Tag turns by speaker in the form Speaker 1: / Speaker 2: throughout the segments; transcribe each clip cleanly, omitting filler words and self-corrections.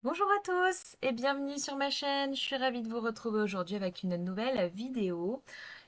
Speaker 1: Bonjour à tous et bienvenue sur ma chaîne. Je suis ravie de vous retrouver aujourd'hui avec une nouvelle vidéo.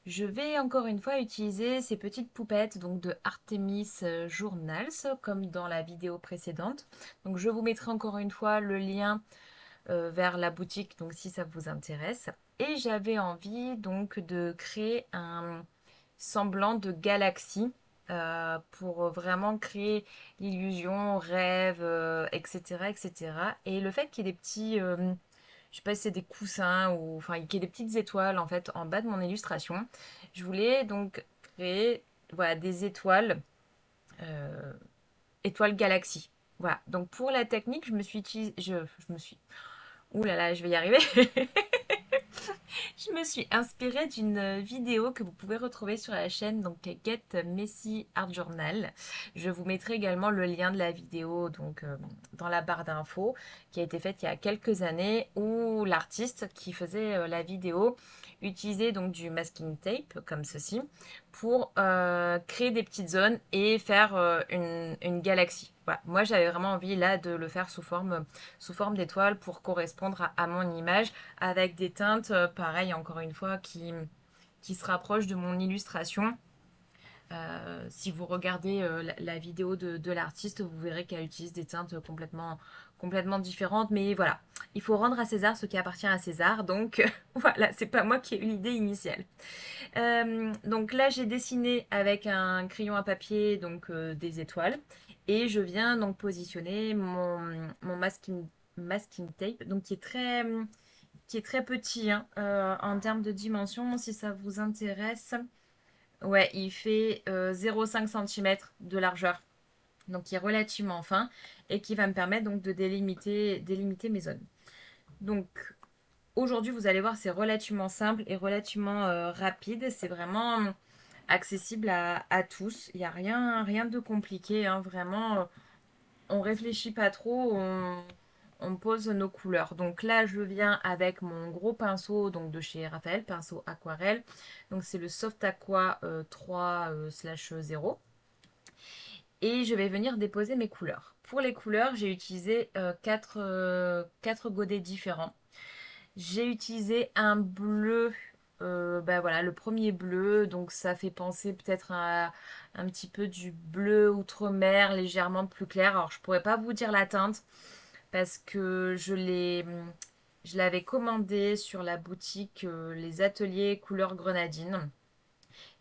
Speaker 1: Je vais encore une fois utiliser ces petites poupettes donc de Artemis Journals comme dans la vidéo précédente. Donc je vous mettrai encore une fois le lien vers la boutique donc si ça vous intéresse. Et j'avais envie donc de créer un semblant de galaxie pour vraiment créer l'illusion, rêve, etc., etc. Et le fait qu'il y ait des petits, je sais pas si c'est des coussins ou enfin qu'il y ait des petites étoiles en fait en bas de mon illustration, je voulais donc créer voilà des étoiles, euh, étoiles galaxies. Voilà. Donc pour la technique, je me suis, ouh là là, je vais y arriver. Je me suis inspirée d'une vidéo que vous pouvez retrouver sur la chaîne donc Get Messy Art Journal. Je vous mettrai également le lien de la vidéo donc dans la barre d'infos qui a été faite il y a quelques années où l'artiste qui faisait la vidéo utilisait donc du masking tape comme ceci pour créer des petites zones et faire une galaxie. Voilà. Moi j'avais vraiment envie là de le faire sous forme d'étoile pour correspondre à mon image avec des teintes, pareil, encore une fois, qui se rapprochent de mon illustration. Si vous regardez la vidéo de l'artiste, vous verrez qu'elle utilise des teintes complètement différentes. Mais voilà, il faut rendre à César ce qui appartient à César. Donc voilà, c'est pas moi qui ai eu l'idée initiale. Donc là, j'ai dessiné avec un crayon à papier donc des étoiles. Et je viens donc positionner mon masking tape, donc qui est très petit hein, en termes de dimension, si ça vous intéresse. Ouais, il fait 0,5 cm de largeur, donc qui est relativement fin et qui va me permettre donc de délimiter mes zones. Donc aujourd'hui, vous allez voir, c'est relativement simple et relativement rapide. C'est vraiment accessible à tous. Il n'y a rien de compliqué, hein, vraiment. On réfléchit pas trop, on pose nos couleurs. Donc là, je viens avec mon gros pinceau donc de chez Raphaël, pinceau aquarelle. Donc c'est le Soft Aqua 3/0. Et je vais venir déposer mes couleurs. Pour les couleurs, j'ai utilisé quatre godets différents. J'ai utilisé un bleu, bah voilà, le premier bleu, donc ça fait penser peut-être à un petit peu du bleu outre-mer, légèrement plus clair. Alors je pourrais pas vous dire la teinte parce que je l'avais commandé sur la boutique Les Ateliers Couleur Grenadine.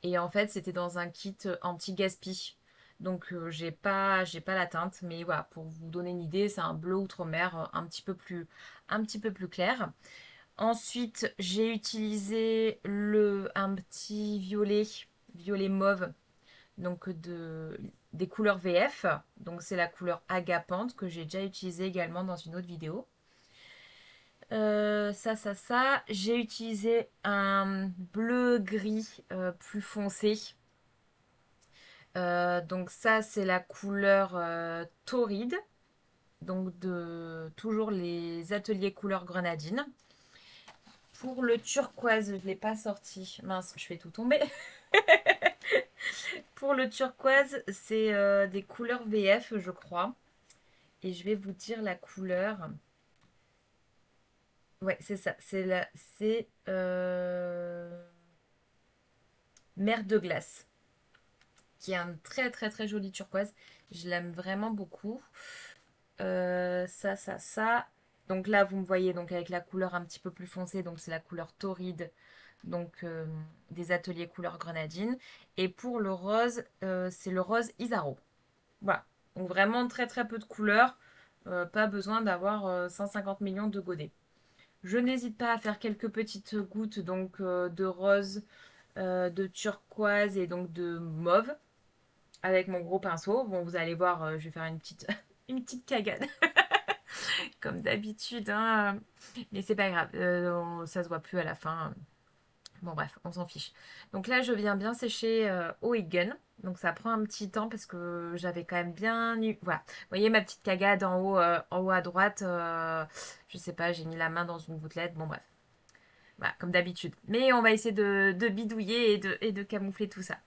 Speaker 1: Et en fait, c'était dans un kit anti-gaspi. Donc j'ai pas la teinte, mais voilà, pour vous donner une idée, c'est un bleu outre-mer un petit peu plus clair. Ensuite, j'ai utilisé un petit violet mauve, donc des couleurs VF. Donc c'est la couleur agapante que j'ai déjà utilisée également dans une autre vidéo. Ça. J'ai utilisé un bleu-gris plus foncé. Donc ça, c'est la couleur tauride. Donc de toujours les ateliers couleur grenadine. Pour le turquoise, je ne l'ai pas sorti. Mince, je fais tout tomber. Pour le turquoise, c'est des couleurs VF, je crois. Et je vais vous dire la couleur. Ouais, c'est ça. C'est mer de glace, qui est un très joli turquoise. Je l'aime vraiment beaucoup. Ça. Donc là, vous me voyez donc avec la couleur un petit peu plus foncée, donc c'est la couleur tauride, donc des ateliers couleur grenadine. Et pour le rose, c'est le rose Isaro. Voilà. Donc vraiment très peu de couleurs. Pas besoin d'avoir 150 millions de godets. Je n'hésite pas à faire quelques petites gouttes donc de rose, de turquoise et donc de mauve avec mon gros pinceau. Bon, vous allez voir, je vais faire une petite, une petite cagade comme d'habitude, hein. Mais c'est pas grave, ça se voit plus à la fin. Bon bref, on s'en fiche. Donc là, je viens bien sécher au Egan. Donc ça prend un petit temps parce que j'avais quand même bien eu. Voilà. Vous voyez ma petite cagade en haut à droite. Je sais pas, j'ai mis la main dans une gouttelette. Bon bref, voilà, comme d'habitude. Mais on va essayer de bidouiller et de camoufler tout ça.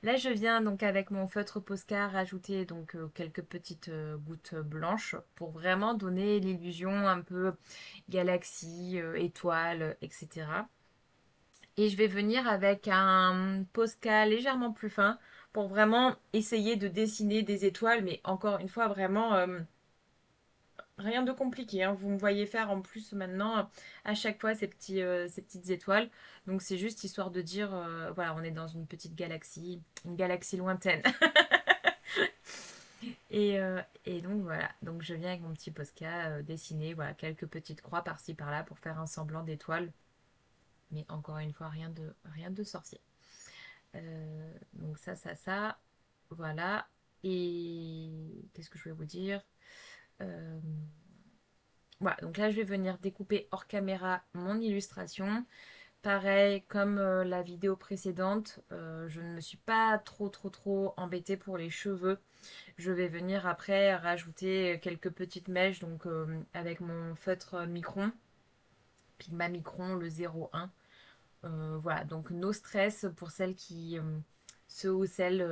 Speaker 1: Là, je viens donc avec mon feutre Posca rajouter donc quelques petites gouttes blanches pour vraiment donner l'illusion un peu galaxie, étoile, etc. Et je vais venir avec un Posca légèrement plus fin pour vraiment essayer de dessiner des étoiles, mais encore une fois, vraiment rien de compliqué, hein. Vous me voyez faire en plus maintenant à chaque fois ces petites étoiles. Donc c'est juste histoire de dire, voilà, on est dans une galaxie lointaine. Et donc voilà, donc je viens avec mon petit Posca dessiner voilà, quelques petites croix par-ci par-là pour faire un semblant d'étoile. Mais encore une fois, rien de sorcier. Donc ça, voilà. Et qu'est-ce que je voulais vous dire? Euh, Voilà, donc là je vais venir découper hors caméra mon illustration. Pareil, comme la vidéo précédente, je ne me suis pas trop embêtée pour les cheveux. Je vais venir après rajouter quelques petites mèches donc avec mon feutre Micron, Pigma Micron le 01. Voilà, donc no stress pour ceux ou celles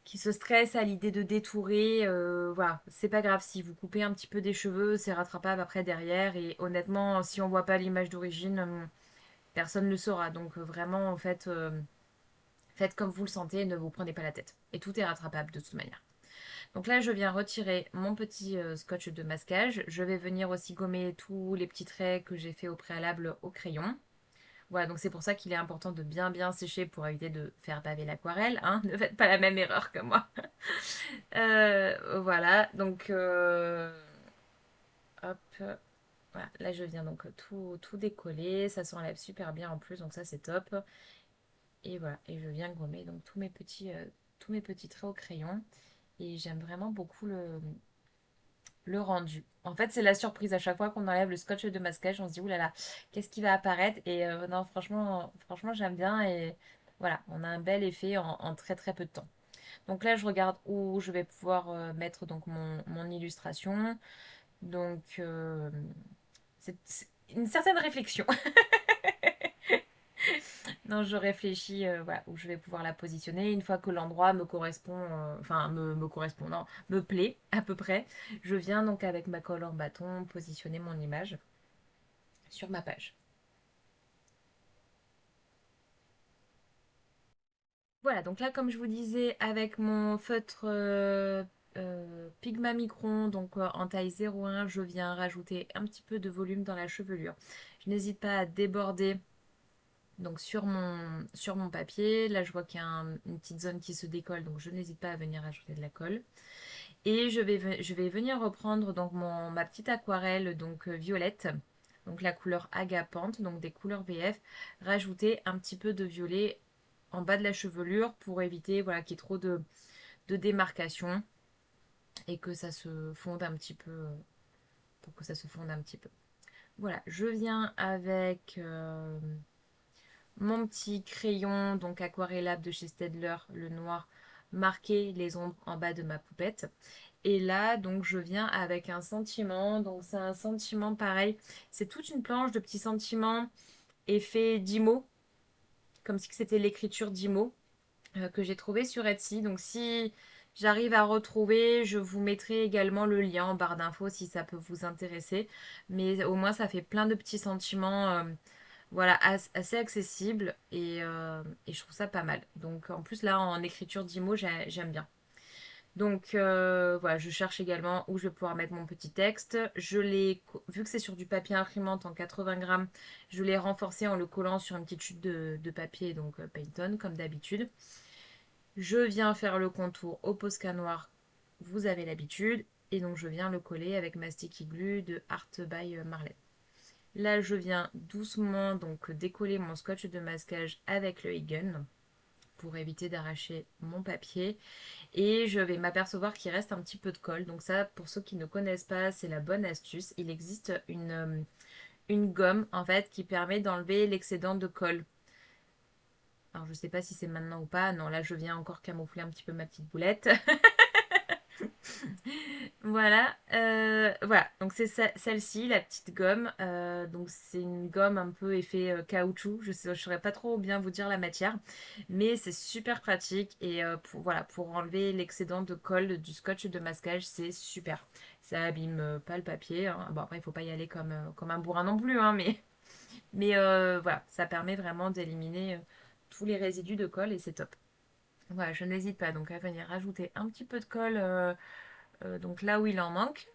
Speaker 1: qui se stressent à l'idée de détourer. Voilà, c'est pas grave si vous coupez un petit peu des cheveux, c'est rattrapable après derrière. Et honnêtement, si on voit pas l'image d'origine, personne ne le saura. Donc vraiment, en fait, faites comme vous le sentez, ne vous prenez pas la tête. Et tout est rattrapable de toute manière. Donc là, je viens retirer mon petit scotch de masquage. Je vais venir aussi gommer tous les petits traits que j'ai fait au préalable au crayon. Voilà, donc c'est pour ça qu'il est important de bien sécher pour éviter de faire baver l'aquarelle, hein. Ne faites pas la même erreur que moi. Voilà, donc hop, voilà. Là je viens donc tout décoller, ça s'enlève super bien en plus, donc ça c'est top. Et voilà, et je viens gommer donc tous mes petits traits au crayon. Et j'aime vraiment beaucoup le rendu. En fait, c'est la surprise à chaque fois qu'on enlève le scotch de masquage, on se dit oulala, qu'est-ce qui va apparaître? Et non, franchement, j'aime bien et voilà, on a un bel effet en très peu de temps. Donc là, je regarde où je vais pouvoir mettre donc mon illustration. Donc, c'est une certaine réflexion. Non, je réfléchis voilà, où je vais pouvoir la positionner. Une fois que l'endroit me correspond, enfin me correspond, non, me plaît à peu près, je viens donc avec ma colle en bâton positionner mon image sur ma page. Voilà, donc là, comme je vous disais, avec mon feutre Pigma Micron, donc en taille 0,1, je viens rajouter un petit peu de volume dans la chevelure. Je n'hésite pas à déborder donc sur mon papier. Là, je vois qu'il y a une petite zone qui se décolle, donc je n'hésite pas à venir ajouter de la colle. Et je vais venir reprendre donc ma petite aquarelle donc violette, donc la couleur agapante, donc des couleurs VF, rajouter un petit peu de violet en bas de la chevelure pour éviter voilà, qu'il y ait trop de démarcation et que ça se fonde un petit peu, pour que ça se fonde un petit peu. Voilà, je viens avec mon petit crayon, donc aquarellable de chez Staedtler, le noir, marquer les ombres en bas de ma poupette. Et là, donc, je viens avec un sentiment. Donc, c'est un sentiment pareil. C'est toute une planche de petits sentiments effet d'IMO, comme si c'était l'écriture d'IMO que j'ai trouvé sur Etsy. Donc, si j'arrive à retrouver, je vous mettrai également le lien en barre d'infos si ça peut vous intéresser. Mais au moins, ça fait plein de petits sentiments. Voilà, assez accessible et je trouve ça pas mal. Donc en plus là en écriture d'IMO j'aime bien. Donc voilà, je cherche également où je vais pouvoir mettre mon petit texte. Vu que c'est sur du papier imprimante en 80 grammes, je l'ai renforcé en le collant sur une petite chute de papier, donc Payton comme d'habitude. Je viens faire le contour au Posca noir, vous avez l'habitude. Et donc je viens le coller avec ma sticky glue de Art by Marlène. Là, je viens doucement donc décoller mon scotch de masquage avec le Egan pour éviter d'arracher mon papier. Et je vais m'apercevoir qu'il reste un petit peu de colle. Donc ça, pour ceux qui ne connaissent pas, c'est la bonne astuce. Il existe une gomme en fait qui permet d'enlever l'excédent de colle. Alors je ne sais pas si c'est maintenant ou pas. Non, là je viens encore camoufler un petit peu ma petite boulette. Voilà, voilà. Donc c'est celle-ci, la petite gomme. Donc c'est une gomme un peu effet caoutchouc. Je saurais pas trop bien vous dire la matière, mais c'est super pratique et voilà, pour enlever l'excédent de colle du scotch de masquage, c'est super. Ça abîme pas le papier, hein. Bon après il faut pas y aller comme un bourrin non plus, hein, mais voilà, ça permet vraiment d'éliminer tous les résidus de colle et c'est top. Voilà, je n'hésite pas donc à venir rajouter un petit peu de colle donc là où il en manque.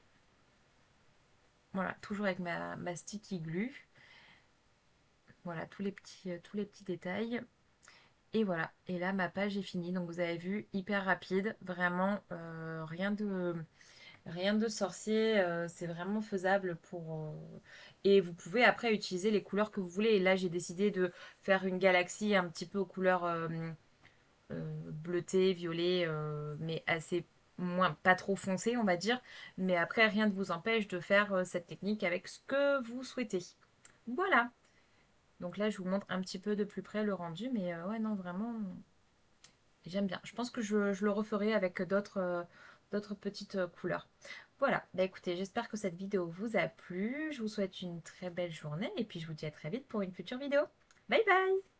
Speaker 1: Voilà, toujours avec ma sticky glue. Voilà, tous les petits détails. Et voilà, et là ma page est finie. Donc vous avez vu, hyper rapide, vraiment rien de sorcier. C'est vraiment faisable Et vous pouvez après utiliser les couleurs que vous voulez. Et là j'ai décidé de faire une galaxie un petit peu aux couleurs bleuté, violet, mais assez moins, pas trop foncé, on va dire. Mais après, rien ne vous empêche de faire cette technique avec ce que vous souhaitez. Voilà. Donc là, je vous montre un petit peu de plus près le rendu, mais ouais, non, vraiment, j'aime bien. Je pense que je le referai avec d'autres petites couleurs. Voilà, bah écoutez, j'espère que cette vidéo vous a plu. Je vous souhaite une très belle journée et puis je vous dis à très vite pour une future vidéo. Bye bye!